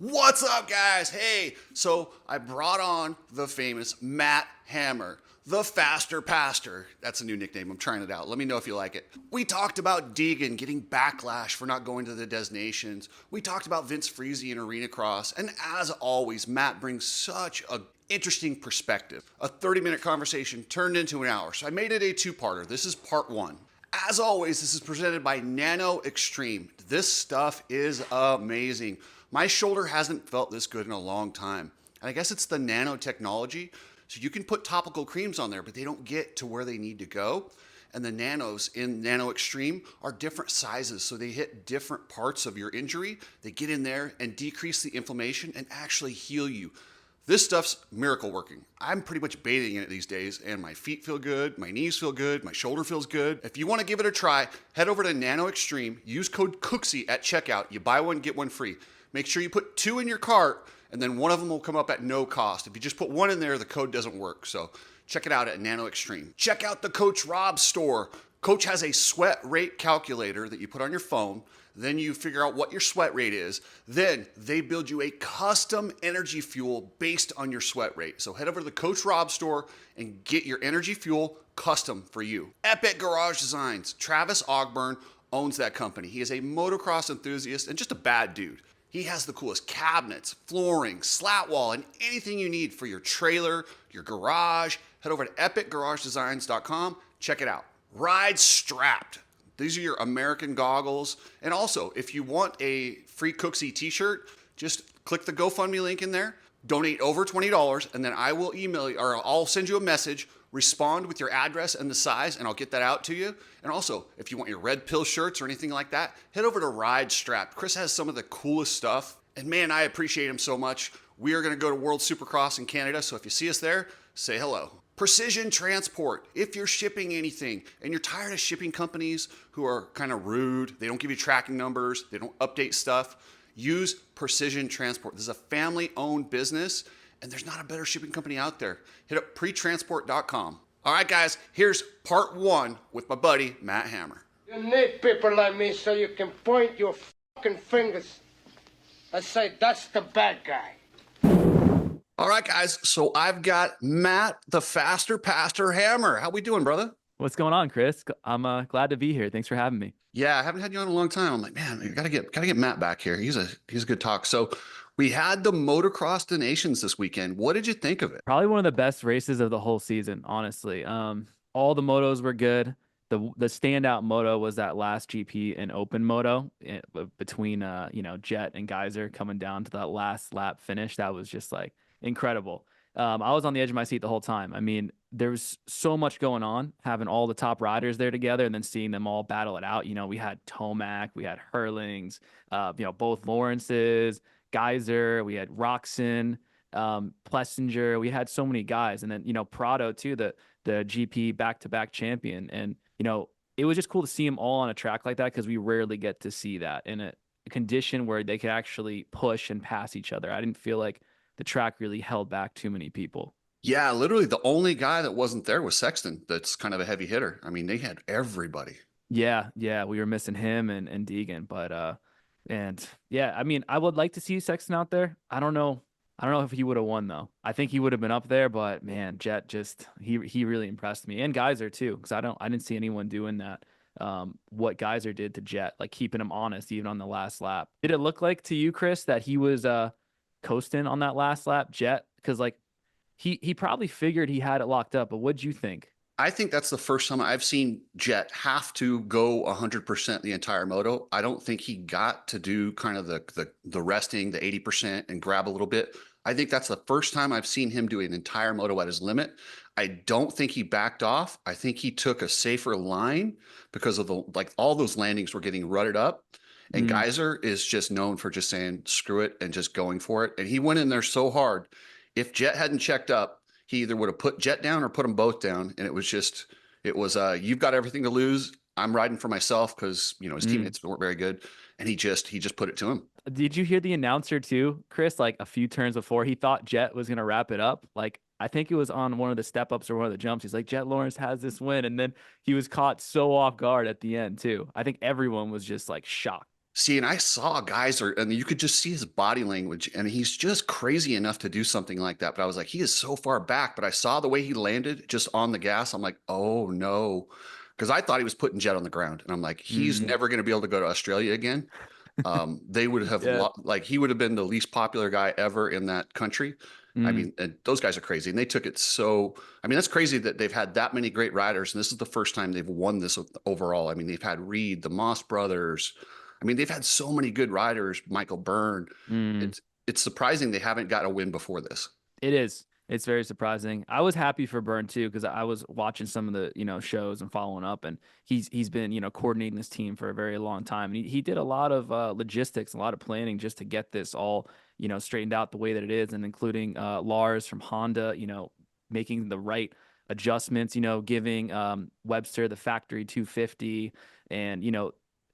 What's up, guys? Hey, so I brought on the famous Matt Hammer, the Faster Pastor. That's a new nickname. I'm trying it out. Let me know if you like it. We talked about Deegan getting backlash for not going to the Des Nations. We talked about Vince Freezy and Arenacross. And as always, Matt brings such a interesting perspective. A 30-minute conversation turned into an hour. So I made it a two-parter. This is part one. As always, this is presented by Nano-Extreme. This stuff is amazing. My shoulder hasn't felt this good in a long time. And I guess it's the nanotechnology. So you can put topical creams on there, but they don't get to where they need to go. And the nanos in Nano-Extreme are different sizes. So they hit different parts of your injury. They get in there and decrease the inflammation and actually heal you. This stuff's miracle working. I'm pretty much bathing in it these days, and my feet feel good, my knees feel good, my shoulder feels good. If you want to give it a try, head over to Nano-Extreme, use code COOKSY at checkout. You buy one, get one free. Make sure you put 2 in your cart, and then one of them will come up at no cost. If you just put 1 in there, the code doesn't work. So check it out at Nano-Extreme. Check out the Coach Rob store. Coach has a sweat rate calculator that you put on your phone. Then you figure out what your sweat rate is. Then they build you a custom energy fuel based on your sweat rate. So head over to the Coach Rob store and get your energy fuel custom for you. Epic Garage Designs. Travis Ogburn owns that company. He is a motocross enthusiast and just a bad dude. He has the coolest cabinets, flooring, slat wall, and anything you need for your trailer, your garage. Head over to epicgaragedesigns.com. Check it out. Ride Strapped. These are your American goggles. And also, if you want a free Cooksy t-shirt, just click the GoFundMe link in there, donate over $20, and then I will email you, or I'll send you a message, respond with your address and the size, and I'll get that out to you. And also, if you want your red pill shirts or anything like that, head over to Ride Strapped. Chris has some of the coolest stuff. And man, I appreciate him so much. We are going to go to World Supercross in Canada, so if you see us there, say hello. Precision Transport. If you're shipping anything and you're tired of shipping companies who are kind of rude, they don't give you tracking numbers, they don't update stuff, use Precision Transport. This is a family-owned business, and there's not a better shipping company out there. Hit up pretransport.com. All right, guys, here's part one with my buddy, Matt Hammer. You need people like me so you can point your fucking fingers and say, that's the bad guy. All right, guys, so I've got Matt, the Faster Pastor Hammer. How we doing, brother? What's going on, Chris? I'm glad to be here. Thanks for having me. Yeah, I haven't had you on in a long time. I'm like, man, we gotta get Matt back here. He's a good talk. So we had the Motocross of Nations this weekend. What did you think of it? Probably one of the best races of the whole season, honestly. All the motos were good. The standout moto was that last GP and open moto between Jet and Geyser coming down to that last lap finish. That was just like incredible. I was on the edge of my seat the whole time. I mean, there was so much going on, having all the top riders there together and then seeing them all battle it out. We had Tomac, we had Hurlings, both Lawrences, Geyser, we had Roxon, Plessinger. We had so many guys. And then, Prado too, the GP back-to-back champion. And, it was just cool to see them all on a track like that because we rarely get to see that in a condition where they could actually push and pass each other. I didn't feel like the track really held back too many people. Yeah, literally the only guy that wasn't there was Sexton. That's kind of a heavy hitter. I mean, they had everybody. Yeah, we were missing him and Deegan, but and yeah, I mean, I would like to see Sexton out there. I don't know if he would have won though. I think he would have been up there, but man, Jet just he really impressed me, and Geyser too, because I didn't see anyone doing that. What Geyser did to Jet, like keeping him honest even on the last lap. Did it look like to you, Chris, that he was coasting on that last lap, Jet? Because like he probably figured he had it locked up, but what'd you think? I think that's the first time I've seen Jet have to go 100% the entire moto. I don't think he got to do kind of the resting, the 80% and grab a little bit. I think that's the first time I've seen him do an entire moto at his limit. I don't think he backed off. I think he took a safer line because of all those landings were getting rutted up. And Geyser is just known for just saying, screw it, and just going for it. And he went in there so hard. If Jet hadn't checked up, he either would have put Jet down or put them both down. And it was you've got everything to lose. I'm riding for myself because, his teammates weren't very good. And he just put it to him. Did you hear the announcer too, Chris? Like a few turns before, he thought Jet was going to wrap it up. Like, I think it was on one of the step ups or one of the jumps. He's like, Jet Lawrence has this win. And then he was caught so off guard at the end too. I think everyone was just like shocked. See, and I saw guys and you could just see his body language, and he's just crazy enough to do something like that. But I was like, he is so far back. But I saw the way he landed just on the gas. I'm like, oh no, because I thought he was putting Jet on the ground, and I'm like, he's Mm, never going to be able to go to Australia again. They would have yeah. like he would have been the least popular guy ever in that country. I Mm, mean, and those guys are crazy, and they took it so. I mean, that's crazy that they've had that many great riders, and this is the first time they've won this overall. I mean, they've had Reed, the Moss brothers. I mean, they've had so many good riders. Michael Byrne. mm. It's surprising they haven't got a win before this. It is. It's very surprising. I was happy for Byrne too because I was watching some of the shows and following up, and he's been coordinating this team for a very long time. And he did a lot of logistics, a lot of planning just to get this all straightened out the way that it is, and including Lars from Honda, making the right adjustments, giving Webster the factory 250, and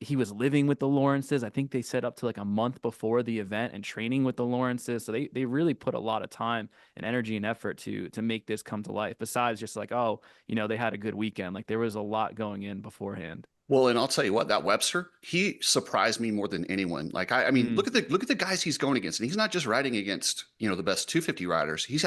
he was living with the Lawrences. I think they set up to like a month before the event and training with the Lawrences. So they really put a lot of time and energy and effort to make this come to life. Besides just like, oh, they had a good weekend. Like there was a lot going in beforehand. Well, and I'll tell you what, that Webster, he surprised me more than anyone. Like I mean, Mm, look at the guys he's going against, and he's not just riding against the best 250 riders. He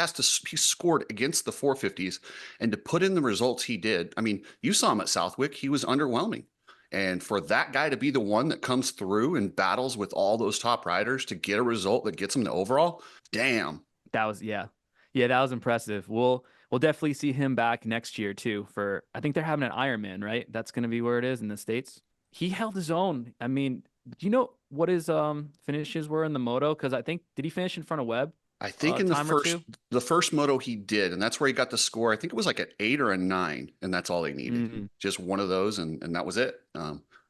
scored against the 450s, and to put in the results he did. I mean, you saw him at Southwick; he was underwhelming. And for that guy to be the one that comes through and battles with all those top riders to get a result that gets him to overall, damn. that was yeah, that was impressive. We'll definitely see him back next year too. For I think they're having an Ironman, right? That's going to be where it is in the States. He held his own. I mean, do you know what his finishes were in the moto? Because I think did he finish in front of Webb I think a in time or two? the first moto he did, and that's where he got the score. I think it was like an 8 or a 9, and that's all they needed. Mm. Just one of those, and that was it.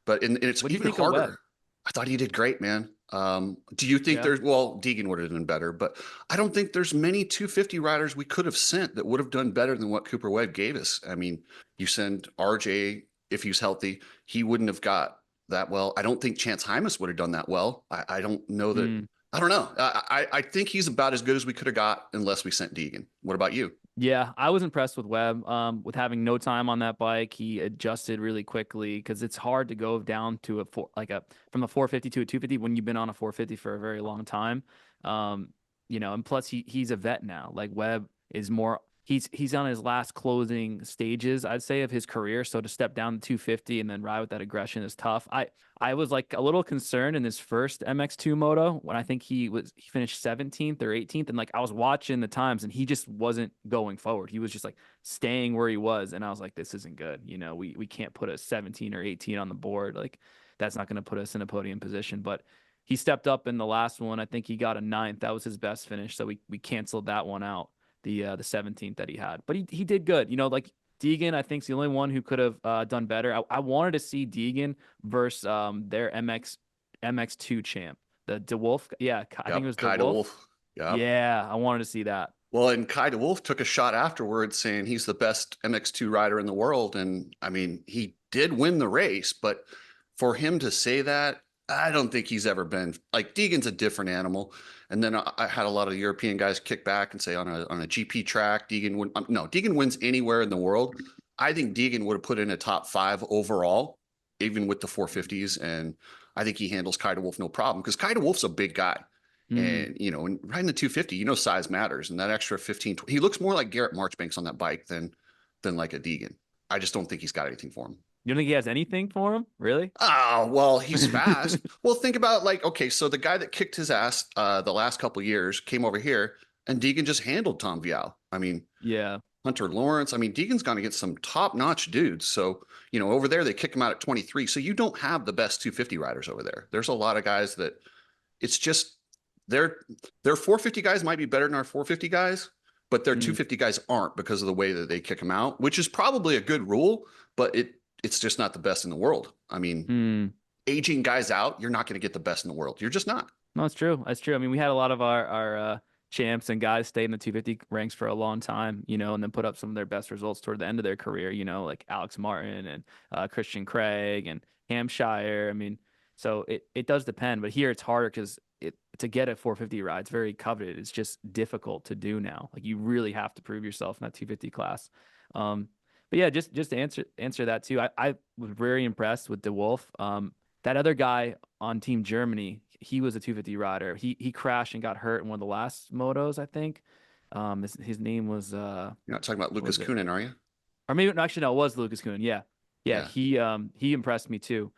But and it's What do you even think of Webb? harder. I thought he did great, man. Do you think Yeah. there's well, Deegan would have done better, but I don't think there's many 250 riders we could have sent that would have done better than what Cooper Webb gave us. I mean, you send RJ if he's healthy, he wouldn't have got that well. I don't think Chance Hymas would have done that well. I don't know that. Mm. I don't know. I think he's about as good as we could have got unless we sent Deegan. What about you? Yeah, I was impressed with Webb. With having no time on that bike, he adjusted really quickly because it's hard to go down to from a 450 to a 250 when you've been on a 450 for a very long time. And plus he's a vet now. Like Webb is more he's on his last closing stages, I'd say, of his career. So to step down to 250 and then ride with that aggression is tough. I was like a little concerned in his first MX2 moto when I think he finished 17th or 18th, and like I was watching the times and he just wasn't going forward. He was just like staying where he was, and I was like, this isn't good. We can't put a 17 or 18 on the board. Like that's not going to put us in a podium position. But he stepped up in the last one. I think he got a ninth. That was his best finish, so we canceled that one out. The 17th that he had, but he did good. Like Deegan, I think, is the only one who could have done better. I wanted to see Deegan versus their MX2 champ, the DeWolf. Yeah, I think it Yep, was Kai de DeWolf. Wolf. Yep. Yeah, I wanted to see that. Well, and Kai de Wolf took a shot afterwards saying he's the best MX2 rider in the world. And I mean, he did win the race, but for him to say that, I don't think he's ever been like Deegan's a different animal. And then I had a lot of European guys kick back and say on a GP track, Deegan would no, Deegan wins anywhere in the world. I think Deegan would have put in a top 5 overall, even with the 450s. And I think he handles Kai de Wolf no problem because Kai de Wolf's a big guy. Mm. And, and riding the 250, size matters. And that extra 15, he looks more like Garrett Marchbanks on that bike than like a Deegan. I just don't think he's got anything for him. You don't think he has anything for him, really? Oh, well, he's fast. Well, think about like, okay, so the guy that kicked his ass the last couple of years came over here and Deegan just handled Tom Vial. I mean, Yeah. Hunter Lawrence. I mean, Deegan's gone against some top-notch dudes. So, over there they kick him out at 23. So you don't have the best 250 riders over there. There's a lot of guys that it's just their 450 guys might be better than our 450 guys, but their Mm. 250 guys aren't because of the way that they kick them out, which is probably a good rule, but it's just not the best in the world. I mean, Mm. aging guys out, you're not going to get the best in the world. You're just not. No, it's true. That's true. I mean, we had a lot of our champs and guys stay in the 250 ranks for a long time, and then put up some of their best results toward the end of their career, like Alex Martin and Christian Craig and Hampshire. I mean, so it does depend, but here it's harder because to get a 450 ride, it's very coveted. It's just difficult to do now. Like you really have to prove yourself in that 250 class. But yeah, just to answer that too, I was very impressed with DeWolf. that other guy on Team Germany, he was a 250 rider. He crashed and got hurt in one of the last motos, I think. His name was You're not talking about what Lucas was it? Kunin, are you? Or maybe no, actually no, it was Lucas Kuhn. Yeah. Yeah, Yeah. he impressed me too.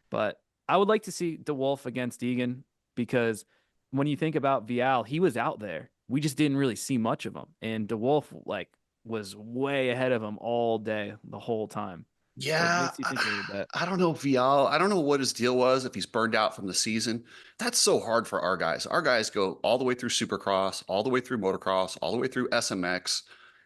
But I would like to see DeWolf against Degan because when you think about Vial, he was out there. We just didn't really see much of him. And DeWolf like was way ahead of him all day, the whole time. So it Yeah, makes you think a little bit. I don't know Vial. I don't know what his deal was if he's burned out from the season. That's so hard for our guys. Our guys go all the way through Supercross, all the way through Motocross, all the way through SMX,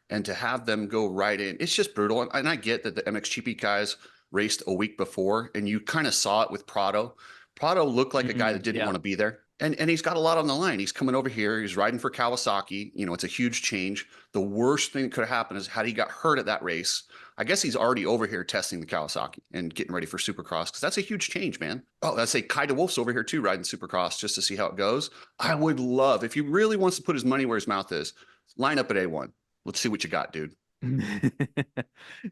and to have them go right in, it's just brutal. And I get that the MXGP guys raced a week before, and you kind of saw it with Prado. Prado looked like a guy that didn't Yeah. want to be there. And he's got a lot on the line. He's coming over here. He's riding for Kawasaki. You know, it's a huge change. The worst thing that could have happened is had he got hurt at that race. I guess he's already over here testing the Kawasaki and getting ready for Supercross because that's a huge change, man. Oh, let's say Kai DeWolf's over here too, riding Supercross just to see how it goes. I would love, if he really wants to put his money where his mouth is, line up at A1. Let's see what you got, dude.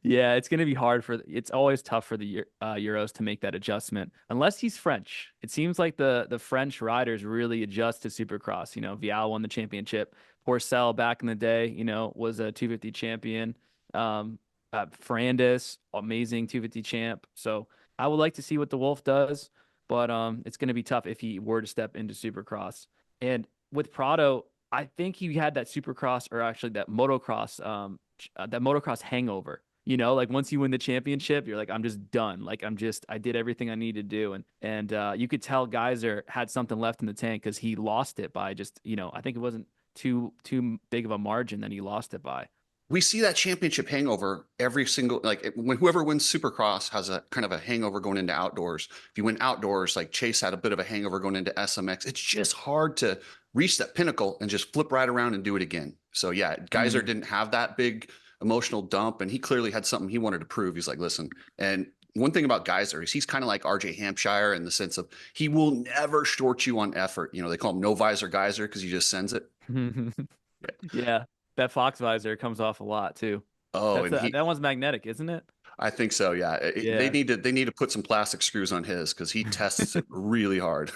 Yeah, it's going to be hard it's always tough for the Euros to make that adjustment unless he's French. It seems like the French riders really adjust to Supercross. You know, Vial won the championship. Porcel back in the day, you know, was a 250 champion. Ferrandis, amazing 250 champ. So I would like to see what the Wolf does, but it's going to be tough if he were to step into Supercross. And with Prado, I think he had that Supercross or actually that motocross hangover. You know, like once you win the championship, you're like, I'm just done. Like I did everything I need to do. And you could tell Geyser had something left in the tank because he lost it by just, you know, I think it wasn't too big of a margin that he lost it by. We see that championship hangover every single, like when whoever wins Supercross has a kind of a hangover going into outdoors. If you win outdoors, like Chase had a bit of a hangover going into SMX, it's just hard to reach that pinnacle and just flip right around and do it again. So yeah, Geyser didn't have that big emotional dump, and he clearly had something he wanted to prove. He's like, listen, and one thing about Geyser is he's kind of like RJ Hampshire in the sense of he will never short you on effort. You know, they call him no visor Geyser because he just sends it. Yeah, that Fox visor comes off a lot too. Oh, and That one's magnetic, isn't it? I think so. Yeah, Yeah. they need to put some plastic screws on his because he tests it really hard.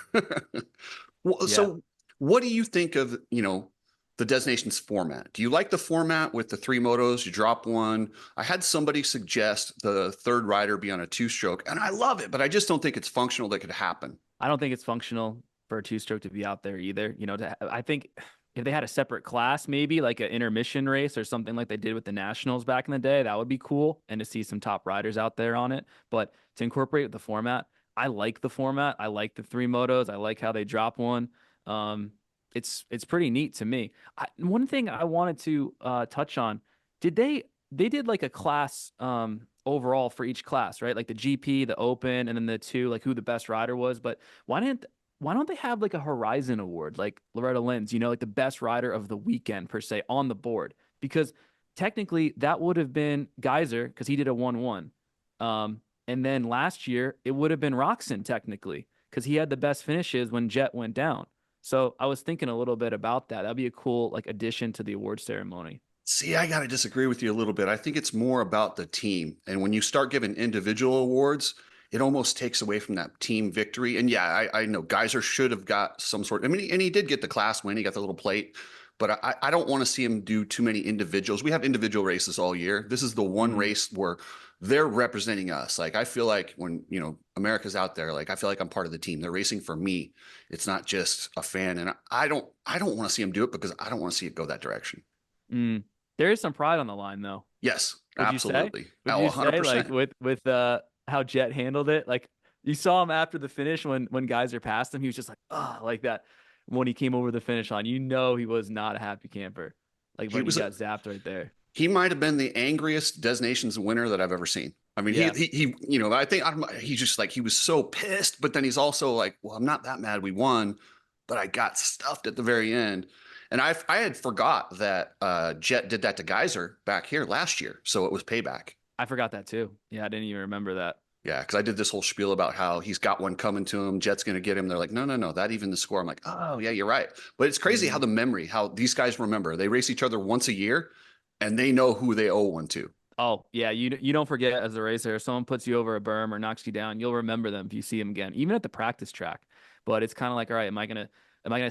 Well, Yeah. so what do you think of, you know, the Destinations format? Do you like the format with the three motos? You drop one. I had somebody suggest the third rider be on a two-stroke, and I love it, but I just don't think it's functional that could happen. I don't think it's functional for a two-stroke to be out there either. You know, I think if they had a separate class, maybe like an intermission race or something like they did with the Nationals back in the day, that would be cool. And to see some top riders out there on it. But to incorporate the format, I like the format. I like the three motos. I like how they drop one. It's pretty neat to me. One thing I wanted to touch on, they did like a class overall for each class, right? Like the GP, the Open, and then the two, like who the best rider was. But why don't they have like a Horizon Award, like Loretta Lynn's, you know, like the best rider of the weekend per se on the board? Because technically that would have been Geyser because he did a 1-1. And then last year it would have been Roxon technically because he had the best finishes when Jet went down. So I was thinking a little bit about that. That'd be a cool like addition to the award ceremony. See, I got to disagree with you a little bit. I think it's more about the team. And when you start giving individual awards, it almost takes away from that team victory. And yeah, I know Geyser should have got some sort. I mean, and he did get the class win. He got the little plate. But I don't want to see him do too many individuals. We have individual races all year. This is the one race where they're representing us. Like I feel like when, you know, America's out there, like I feel like I'm part of the team. They're racing for me. It's not just a fan. And I don't want to see him do it because I don't want to see it go that direction. There is some pride on the line though. Yes, Would absolutely. you say? Would you say 100%. like with how Jet handled it? Like you saw him after the finish when Geyser passed him, he was just like, oh, like that. When he came over the finish line, you know he was not a happy camper. Like when he got zapped right there. He might have been the angriest Destinations winner that I've ever seen. I mean, Yeah. he you know, I think he's just like he was so pissed, but then he's also like, well, I'm not that mad we won, but I got stuffed at the very end. And I had forgot that Jet did that to Geyser back here last year, so it was payback. I forgot that too. Yeah, I didn't even remember that. Yeah, because I did this whole spiel about how he's got one coming to him. Jet's going to get him. They're like, no, that even the score. I'm like, oh, yeah, you're right. But it's crazy how the memory, how these guys remember. They race each other once a year, and they know who they owe one to. Oh, yeah, you don't forget as a racer, if someone puts you over a berm or knocks you down, you'll remember them if you see them again, even at the practice track. But it's kind of like, all right, am I gonna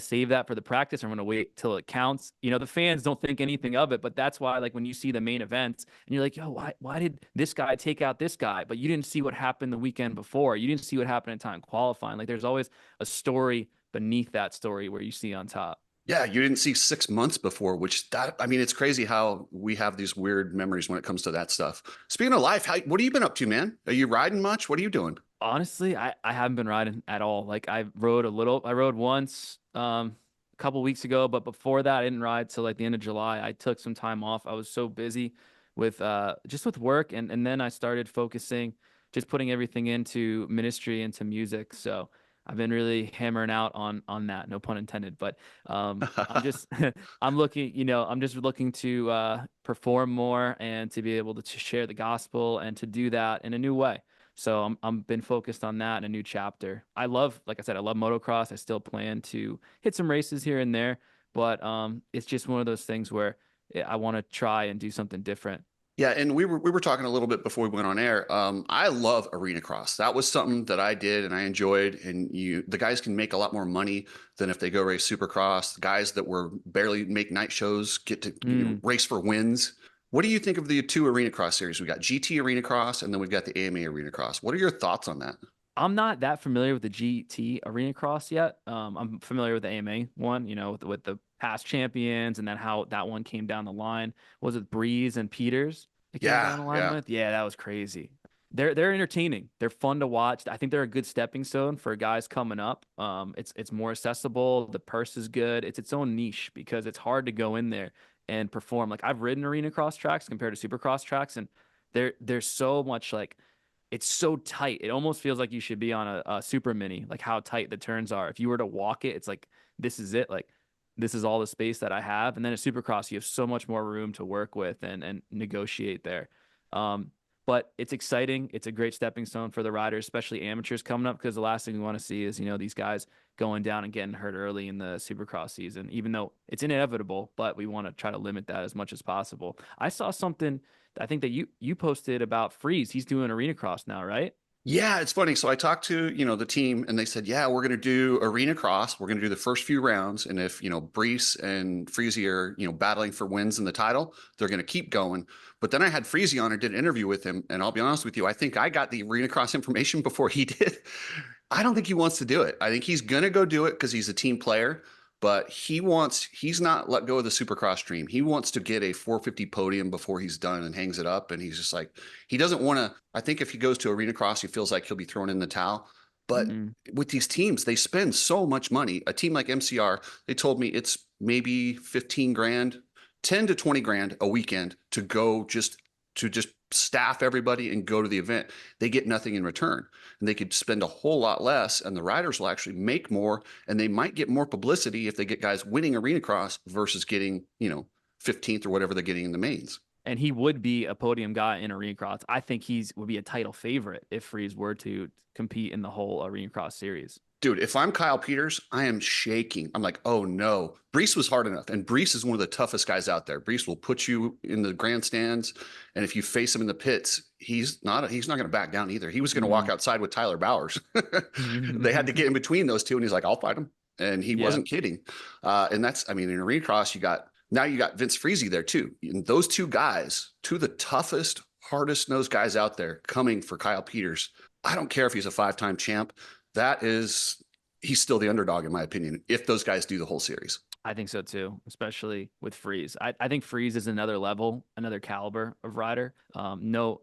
save that for the practice, or I'm gonna wait till it counts? The fans don't think anything of it, but that's why, like, when you see the main events and you're like, yo, why did this guy take out this guy? But you didn't see what happened the weekend before. You didn't see what happened in time qualifying. Like, there's always a story beneath that story where you see on top. Yeah, you didn't see 6 months before, which that I mean, it's crazy how we have these weird memories when it comes to that stuff. Speaking of life, what have you been up to, man? Are you riding much? What are you doing? Honestly, I haven't been riding at all. Like, I rode a little. I rode once a couple weeks ago, but before that I didn't ride till like the end of July. I took some time off. I was so busy with just with work, and then I started focusing, just putting everything into ministry, into music. So I've been really hammering out on that, no pun intended. But I'm just I'm just looking to perform more and to be able to share the gospel and to do that in a new way. So I'm been focused on that in a new chapter. Like I said, I love motocross. I still plan to hit some races here and there, but it's just one of those things where I want to try and do something different. Yeah, and we were talking a little bit before we went on air. I love Arenacross. That was something that I did and I enjoyed. And the guys can make a lot more money than if they go race Supercross. The guys that were barely make night shows get to race for wins. What do you think of the two Arenacross series? We got GT Arenacross and then we've got the AMA Arenacross. What are your thoughts on that? I'm not that familiar with the GT Arena Cross yet. I'm familiar with the AMA one, with the past champions, and then how that one came down the line. Was it Breeze and Peters that came Yeah, down the line yeah. with? Yeah, that was crazy. They're entertaining. They're fun to watch. I think they're a good stepping stone for guys coming up. It's more accessible. The purse is good. It's its own niche because it's hard to go in there and perform. Like, I've ridden arena cross tracks compared to supercross tracks, and there's so much, like, it's so tight. It almost feels like you should be on a super mini, like how tight the turns are. If you were to walk it, it's like, this is it. Like, this is all the space that I have. And then at Supercross, you have so much more room to work with and negotiate there. Um, but it's exciting. It's a great stepping stone for the riders, especially amateurs coming up, because the last thing we want to see is, these guys going down and getting hurt early in the Supercross season, even though it's inevitable, but we want to try to limit that as much as possible. I saw something, I think, that you posted about Freeze. He's doing arena cross now, right? Yeah, it's funny. So I talked to, the team and they said, yeah, we're going to do arena cross. We're going to do the first few rounds. And if, Brees and Freezy are, battling for wins in the title, they're going to keep going. But then I had Freezy on and did an interview with him. And I'll be honest with you, I think I got the arena cross information before he did. I don't think he wants to do it. I think he's going to go do it because he's a team player, but he's not let go of the Supercross dream. He wants to get a 450 podium before he's done and hangs it up. And he's just like, he doesn't want to. I think if he goes to arena cross, he feels like he'll be thrown in the towel. But Mm. with these teams, they spend so much money. A team like MCR, they told me it's maybe 15 grand, 10 to 20 grand a weekend to go just staff everybody and go to the event. They get nothing in return, and they could spend a whole lot less, and the riders will actually make more, and they might get more publicity if they get guys winning arena cross versus getting 15th or whatever they're getting in the mains. And he would be a podium guy in arena cross. I think would be a title favorite if Freeze were to compete in the whole arena cross series. Dude, if I'm Kyle Peters, I am shaking. I'm like, oh no. Brees was hard enough. And Brees is one of the toughest guys out there. Brees will put you in the grandstands. And if you face him in the pits, he's not going to back down either. He was going to walk outside with Tyler Bowers. They had to get in between those two. And he's like, I'll fight him. And he wasn't kidding. And that's, I mean, in arena cross, you got Vince Freezy there too. And those two guys, two of the toughest, hardest nosed guys out there coming for Kyle Peters. I don't care if he's a 5-time champ. He's still the underdog in my opinion, if those guys do the whole series. I think so too, especially with Freeze. I think Freeze is another level, another caliber of rider. No,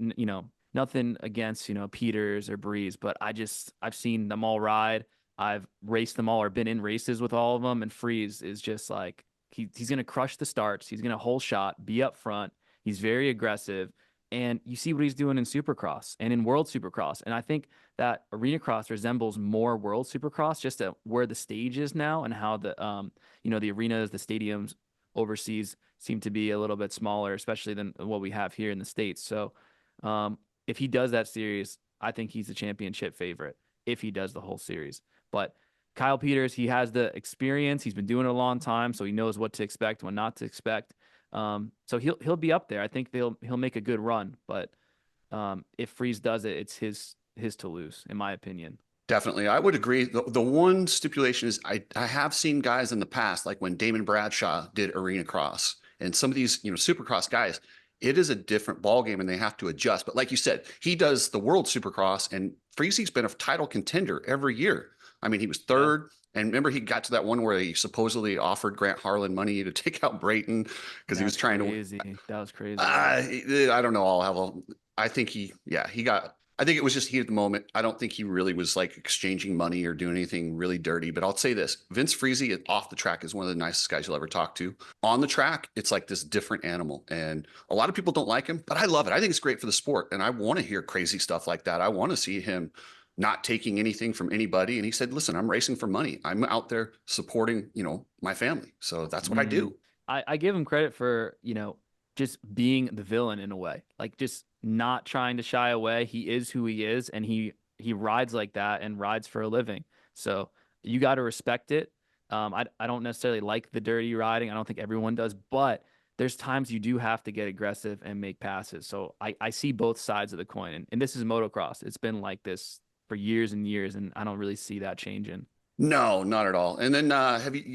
nothing against, Peters or Breeze, but I've seen them all ride. I've raced them all or been in races with all of them. And Freeze is just like, he's going to crush the starts. He's going to whole shot, be up front. He's very aggressive. And you see what he's doing in Supercross and in World Supercross. And I think that Arena Cross resembles more World Supercross, just where the stage is now and how the the arenas, the stadiums overseas seem to be a little bit smaller, especially than what we have here in the States. So if he does that series, I think he's the championship favorite if he does the whole series. But Kyle Peters, he has the experience. He's been doing it a long time, so he knows what to expect, what not to expect. So he'll be up there. I think he'll make a good run, but if Freeze does it, it's his to lose, in my opinion. Definitely. I would agree. The one stipulation is I have seen guys in the past, like when Damon Bradshaw did Arenacross and some of these, Supercross guys, it is a different ball game and they have to adjust. But like you said, he does the World Supercross and Freezy's been a title contender every year. I mean, he was third. And remember, he got to that one where he supposedly offered Grant Harlan money to take out Brayton because he was trying crazy. That was crazy. I don't know all how. I think he got. I think it was just heat at the moment. I don't think he really was like exchanging money or doing anything really dirty. But I'll say this: Vince Freezy off the track is one of the nicest guys you'll ever talk to. On the track, it's like this different animal, and a lot of people don't like him, but I love it. I think it's great for the sport, and I want to hear crazy stuff like that. I want to see him not taking anything from anybody. And he said, listen, I'm racing for money. I'm out there supporting, my family. So that's what I do. I give him credit for, just being the villain in a way, like just not trying to shy away. He is who he is, and he rides like that and rides for a living. So you got to respect it. I don't necessarily like the dirty riding. I don't think everyone does, but there's times you do have to get aggressive and make passes. So I see both sides of the coin. And this is motocross. It's been like this for years and years, and I don't really see that changing. No, not at all. And then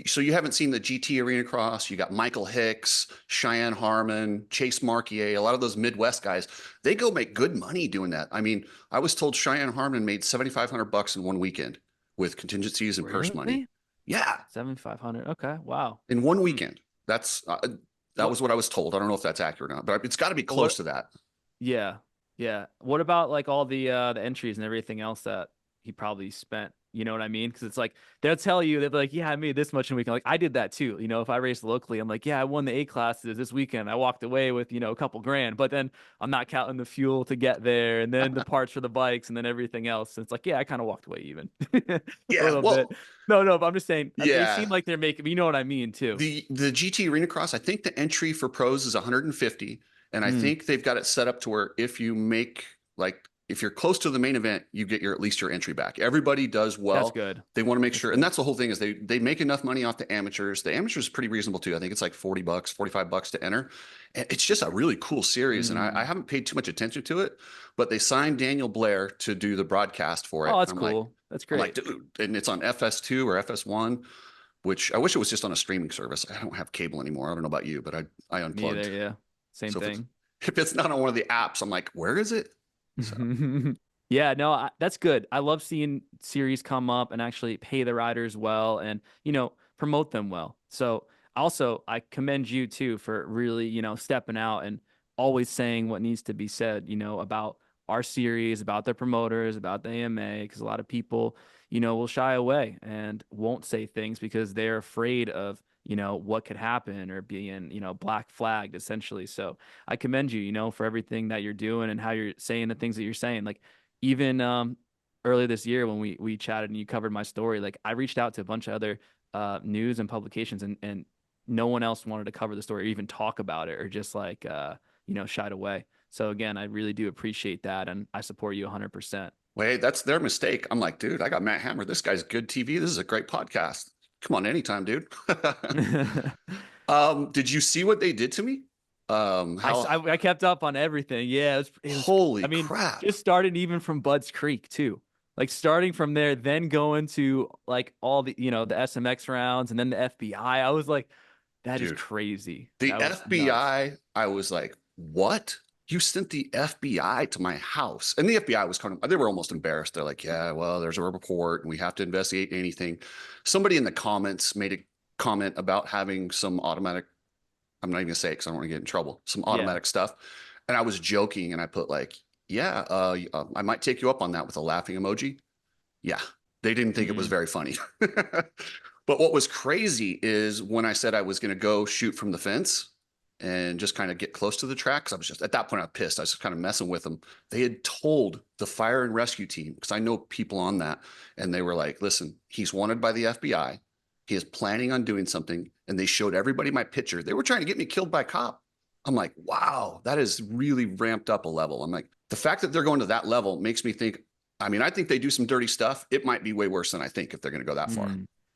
so you haven't seen the GT Arenacross? You got Michael Hicks, Cheyenne Harmon, Chase Marquier, a lot of those Midwest guys. They go make good money doing that. I mean, I was told Cheyenne Harmon made $7,500 in one weekend with contingencies and purse money. Yeah, 7,500. Okay, wow. In one weekend. That was what I was told. I don't know if that's accurate or not, but it's got to be close to that. Yeah. Yeah. What about like all the entries and everything else that he probably spent? You know what I mean? Because it's like they'll tell you they're like, yeah, I made this much in a weekend. Like I did that too. If I raced locally, I'm like, yeah, I won the A classes this weekend. I walked away with a couple grand, but then I'm not counting the fuel to get there, and then the parts for the bikes, and then everything else. And it's like, yeah, I kind of walked away even a little bit. No, but I'm just saying. They seem like they're making. You know what I mean too. The GT Arenacross, I think the entry for pros is 150. And I think they've got it set up to where if you're close to the main event, you get at least your entry back. Everybody does well. That's good. They want to make sure. And that's the whole thing is they make enough money off the amateurs. The amateurs is pretty reasonable too. I think it's like $40, $45 to enter. And it's just a really cool series. And I haven't paid too much attention to it, but they signed Daniel Blair to do the broadcast for it. Oh, that's cool. That's great. I'm like, dude, and it's on FS2 or FS1, which I wish it was just on a streaming service. I don't have cable anymore. I don't know about you, but I unplugged. Neither, yeah. Same thing. If it's not on one of the apps, I'm like, where is it? So. Yeah, no, that's good. I love seeing series come up and actually pay the riders well and, promote them well. So also I commend you too for really, stepping out and always saying what needs to be said, about our series, about their promoters, about the AMA, because a lot of people, will shy away and won't say things because they're afraid of, what could happen or being, black flagged essentially. So I commend you, for everything that you're doing and how you're saying the things that you're saying. Like even earlier this year when we chatted and you covered my story, like I reached out to a bunch of other news and publications and no one else wanted to cover the story or even talk about it or just like, shied away. So again, I really do appreciate that. And I support you 100%. Wait, that's their mistake. I'm like, dude, I got Matt Hammer. This guy's good TV. This is a great podcast. Come on, anytime, dude. Did you see what they did to me? I kept up on everything. Yeah. It was holy crap. Just started even from Budds Creek too. Like starting from there, then going to like all the, the SMX rounds and then the FBI. I was like, that is crazy. The FBI, nuts. I was like, what? You sent the FBI to my house. And the FBI was they were almost embarrassed. They're like, yeah, well, there's a report and we have to investigate anything. Somebody in the comments made a comment about having some automatic, I'm not even gonna say it because I don't want to get in trouble, some automatic stuff. And I was joking and I put like, I might take you up on that with a laughing emoji. Yeah, they didn't think it was very funny. But what was crazy is when I said I was going to go shoot from the fence and just kind of get close to the track, because I was just, at that point, I was pissed. I was just kind of messing with them. They had told the fire and rescue team, because I know people on that, and they were like, listen, he's wanted by the FBI. He is planning on doing something. And they showed everybody my picture. They were trying to get me killed by a cop. I'm like, wow, that is really ramped up a level. I'm like, the fact that they're going to that level makes me think, I mean, I think they do some dirty stuff. It might be way worse than I think if they're going to go that far.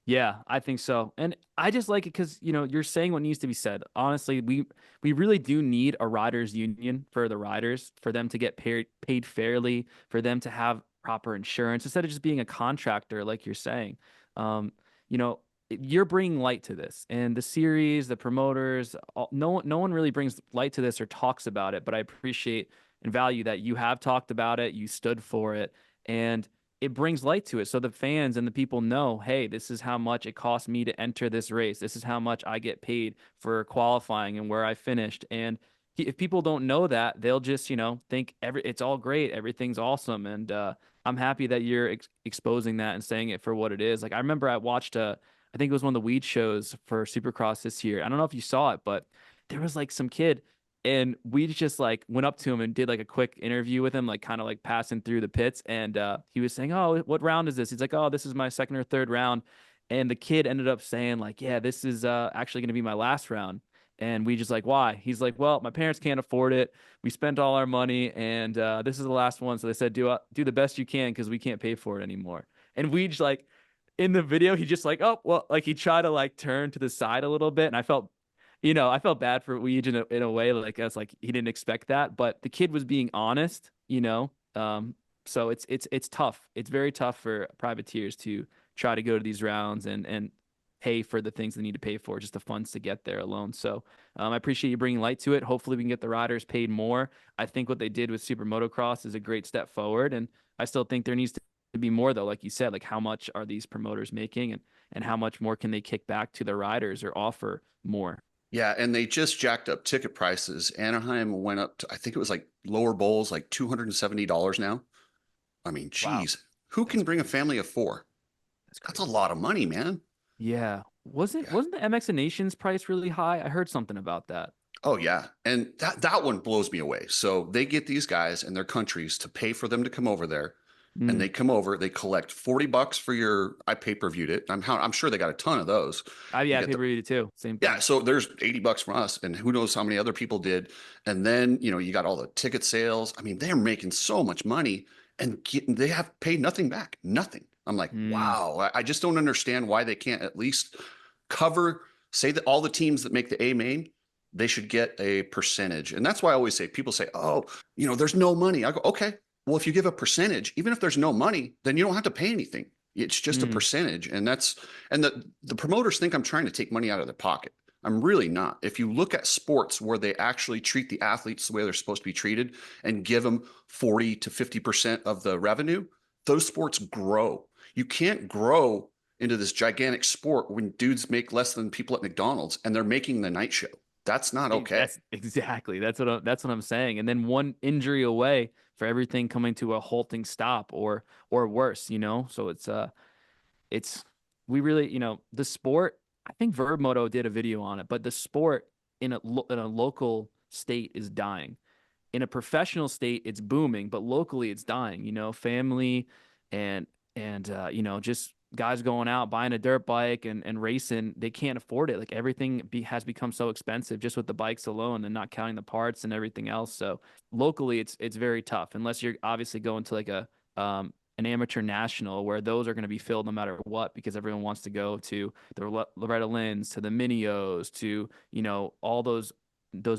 Yeah, I think so. And I just like it because, you're saying what needs to be said. Honestly, we really do need a riders union for the riders, for them to get paid fairly, for them to have proper insurance instead of just being a contractor, like you're saying. Um, you know, you're bringing light to this, and the series, the promoters, no one really brings light to this or talks about it. But I appreciate and value that you have talked about it, you stood for it, and it brings light to it. So the fans and the people know, hey, this is how much it cost me to enter this race. This is how much I get paid for qualifying and where I finished. And if people don't know that, they'll just, think it's all great, everything's awesome. And I'm happy that you're exposing that and saying it for what it is. Like I remember I watched I think it was one of the weed shows for Supercross this year. I don't know if you saw it, but there was like some kid and we just like went up to him and did like a quick interview with him, like kind of like passing through the pits. And he was saying, "Oh, what round is this?" He's like, "Oh, this is my second or third round." And the kid ended up saying, like, "Yeah, this is actually going to be my last round." And we just like, "Why?" He's like, "Well, my parents can't afford it. We spent all our money, and this is the last one." So they said, do the best you can because we can't pay for it anymore." And we just like in the video, he just like, "Oh, well," like he tried to like turn to the side a little bit, and I felt bad for Weege in a way, like as like he didn't expect that, but the kid was being honest. So it's tough. It's very tough for privateers to try to go to these rounds and pay for the things they need to pay for, just the funds to get there alone. So I appreciate you bringing light to it. Hopefully we can get the riders paid more. I think what they did with Super Motocross is a great step forward, and I still think there needs to be more though, like you said, like how much are these promoters making and how much more can they kick back to the riders or offer more? Yeah, and they just jacked up ticket prices. Anaheim went up to, I think it was like lower bowls, like $270 now. I mean, Wow, geez, who that's can bring a family of four? that's That's a crazy. lot of money, man. Yeah. Wasn't Yeah. wasn't the MX and Nations price really high? I heard something about that. Oh yeah. And that one blows me away. So they get these guys and their countries to pay for them to come over there. And Mm. they come over, they collect $40 for your, I pay-per-viewed it. I'm sure they got a ton of those. You Yeah, get pay the per view too. Same Yeah, thing. so there's $80 from us, and who knows how many other people did. And then, you got all the ticket sales. I mean, they're making so much money and they have paid nothing back. Nothing. I'm like, Mm. wow. I just don't understand why they can't at least cover, say that all the teams that make the A main, they should get a percentage. And that's why I always say, people say, oh, there's no money. I go, okay, well, if you give a percentage, even if there's no money, then you don't have to pay anything. It's just a Mm. percentage. And the promoters think I'm trying to take money out of their pocket. I'm really not. If you look at sports where they actually treat the athletes the way they're supposed to be treated and give them 40 to 50% of the revenue, those sports grow. You can't grow into this gigantic sport when dudes make less than people at McDonald's and they're making the night show. That's not okay. That's exactly that's what I'm saying. And then one injury away for everything coming to a halting stop or worse. So it's we really, the sport, I think Verb Moto did a video on it, but the sport in a local state is dying. In a professional state it's booming, but locally it's dying. Family and just guys going out buying a dirt bike and racing, they can't afford it. Like everything has become so expensive just with the bikes alone and not counting the parts and everything else. So locally it's very tough unless you're obviously going to like an amateur national where those are going to be filled no matter what because everyone wants to go to the Loretta Lynn's, to the Minios, to all those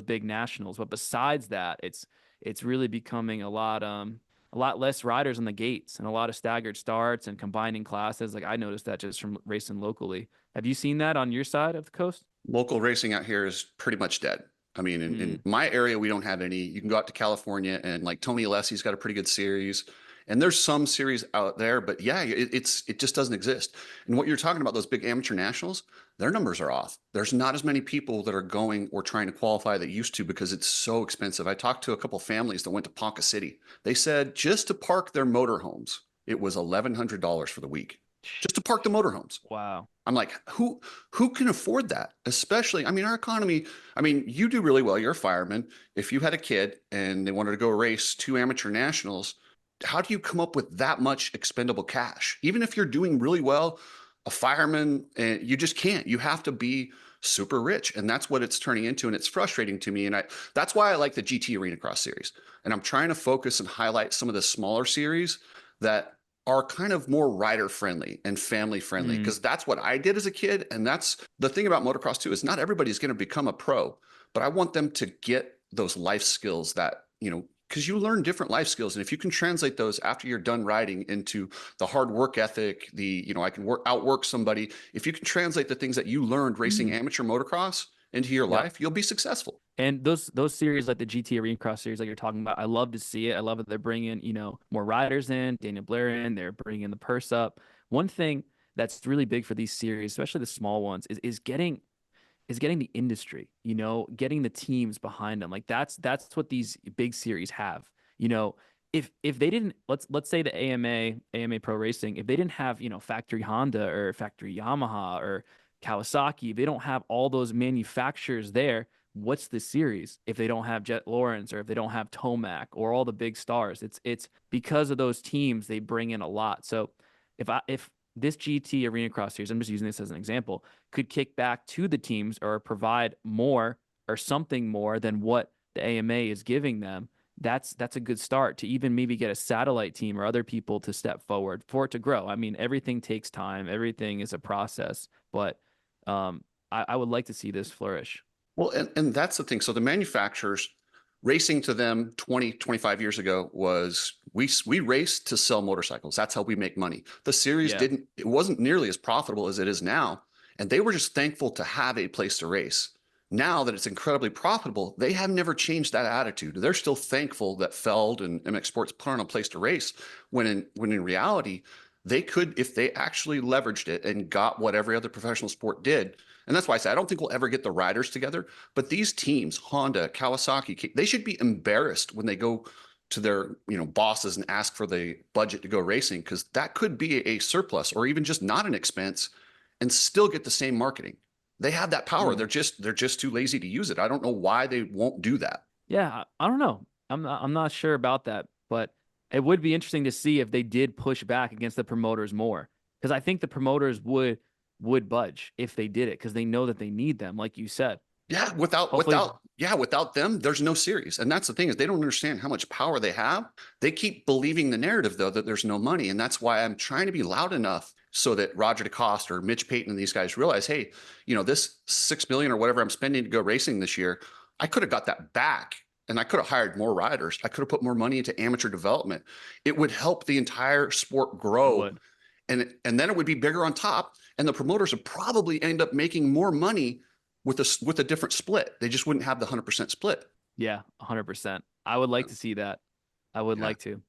big nationals. But besides that, it's really becoming a lot less riders on the gates and a lot of staggered starts and combining classes. Like I noticed that just from racing locally. Have you seen that on your side of the coast? Local racing out here is pretty much dead. I mean, in Mm. my area, we don't have any. You can go out to California and like Tony Alessi's got a pretty good series. And there's some series out there, but yeah, it just doesn't exist. And what you're talking about, those big amateur nationals, their numbers are off. There's not as many people that are going or trying to qualify that used to because it's so expensive. I talked to a couple families that went to Ponca City. They said just to park their motorhomes, it was $1,100 for the week. Just to park the motorhomes. Wow. I'm like, who can afford that? Especially, I mean, our economy, I mean, you do really well. You're a fireman. If you had a kid and they wanted to go race two amateur nationals, how do you come up with that much expendable cash? Even if you're doing really well, a fireman, you just can't. You have to be super rich. And that's what it's turning into. And it's frustrating to me. And that's why I like the GT Arenacross series. And I'm trying to focus and highlight some of the smaller series that are kind of more rider friendly and family friendly, because that's what I did as a kid. And that's the thing about motocross too, is not everybody's going to become a pro, but I want them to get those life skills that, because you learn different life skills. And if you can translate those after you're done riding into the hard work ethic, I can outwork somebody. If you can translate the things that you learned racing amateur motocross into your life, you'll be successful. And those series like the GT Arenacross series like you're talking about, I love to see it. I love that they're bringing, more riders in, Daniel Blair in, they're bringing the purse up. One thing that's really big for these series, especially the small ones, is getting the industry, getting the teams behind them. Like that's what these big series have. If they didn't, let's say the AMA Pro Racing, if they didn't have, factory Honda or factory Yamaha or Kawasaki, if they don't have all those manufacturers there, what's the series if they don't have Jet Lawrence or if they don't have Tomac or all the big stars? It's because of those teams they bring in a lot. So if this GT Arenacross series, I'm just using this as an example, could kick back to the teams or provide more or something more than what the AMA is giving them, that's a good start to even maybe get a satellite team or other people to step forward for it to grow. I mean, everything takes time. Everything is a process, but I would like to see this flourish. Well, and that's the thing. So the manufacturers, racing to them 20, 25 years ago was we raced to sell motorcycles. That's how we make money. The series it wasn't nearly as profitable as it is now. And they were just thankful to have a place to race. Now that it's incredibly profitable, they have never changed that attitude. They're still thankful that Feld and MX Sports put on a place to race when in reality, they could, if they actually leveraged it and got what every other professional sport did. And that's why I say I don't think we'll ever get the riders together. But these teams, Honda, Kawasaki, they should be embarrassed when they go to their bosses and ask for the budget to go racing, because that could be a surplus or even just not an expense and still get the same marketing. They have that power. They're just too lazy to use it. I don't know why they won't do that. Yeah, I don't know. I'm not sure about that, but it would be interesting to see if they did push back against the promoters more, because I think the promoters would budge if they did it, because they know that they need them, like you said. Yeah, without them, there's no series. And that's the thing, is they don't understand how much power they have. They keep believing the narrative, though, that there's no money. And that's why I'm trying to be loud enough so that Roger DeCoste or Mitch Payton and these guys realize, hey, this $6 million or whatever I'm spending to go racing this year, I could have got that back. And I could have hired more riders. I could have put more money into amateur development. It would help the entire sport grow. And then it would be bigger on top. And the promoters would probably end up making more money with a different split. They just wouldn't have the 100% split. Yeah, 100%. I would like to see that. I would like to.